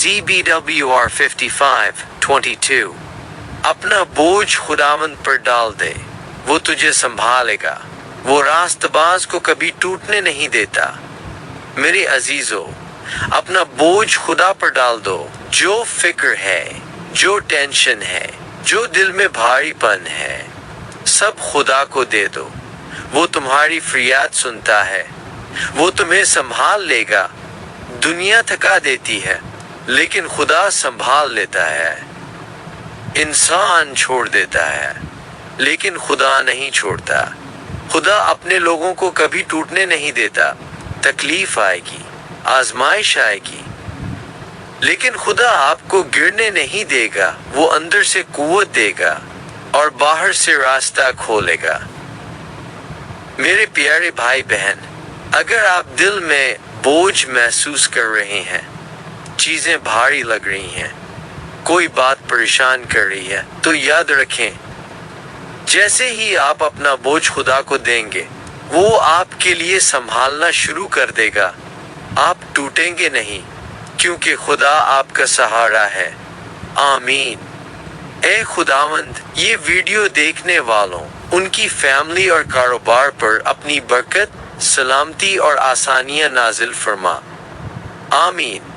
ZBWR 55:22 अपना बोझ खुदावंद पर डाल दे, वो तुझे संभालेगा। वो रास्तबाज को कभी टूटने नहीं देता। मेरे अजीजों, अपना बोझ खुदा पर डाल दो। जो फिक्र है, जो टेंशन है, जो दिल में भारीपन है, सब खुदा को दे दो। वो तुम्हारी फरियाद सुनता है, वो तुम्हें संभाल लेगा। दुनिया थका देती है, लेकिन खुदा संभाल लेता है। इंसान छोड़ देता है, लेकिन खुदा नहीं छोड़ता। खुदा अपने लोगों को कभी टूटने नहीं देता। तकलीफ आएगी, आजमाइश आएगी, लेकिन खुदा आपको गिरने नहीं देगा। वो अंदर से कुव्वत देगा और बाहर से रास्ता खोलेगा। मेरे प्यारे भाई बहन, अगर आप दिल में बोझ महसूस कर रहे हैं, चीजें भारी लग रही हैं, कोई बात परेशान कर रही है, तो याद रखें, जैसे ही आप अपना बोझ खुदा को देंगे, वो आपके लिए संभालना शुरू कर देगा। आप टूटेंगे नहीं, क्योंकि खुदा आपका सहारा है। आमीन। ए खुदावंद, ये वीडियो देखने वालों, उनकी फैमिली और कारोबार पर अपनी बरकत, सलामती और आसानियां नाजिल फरमा। आमीन।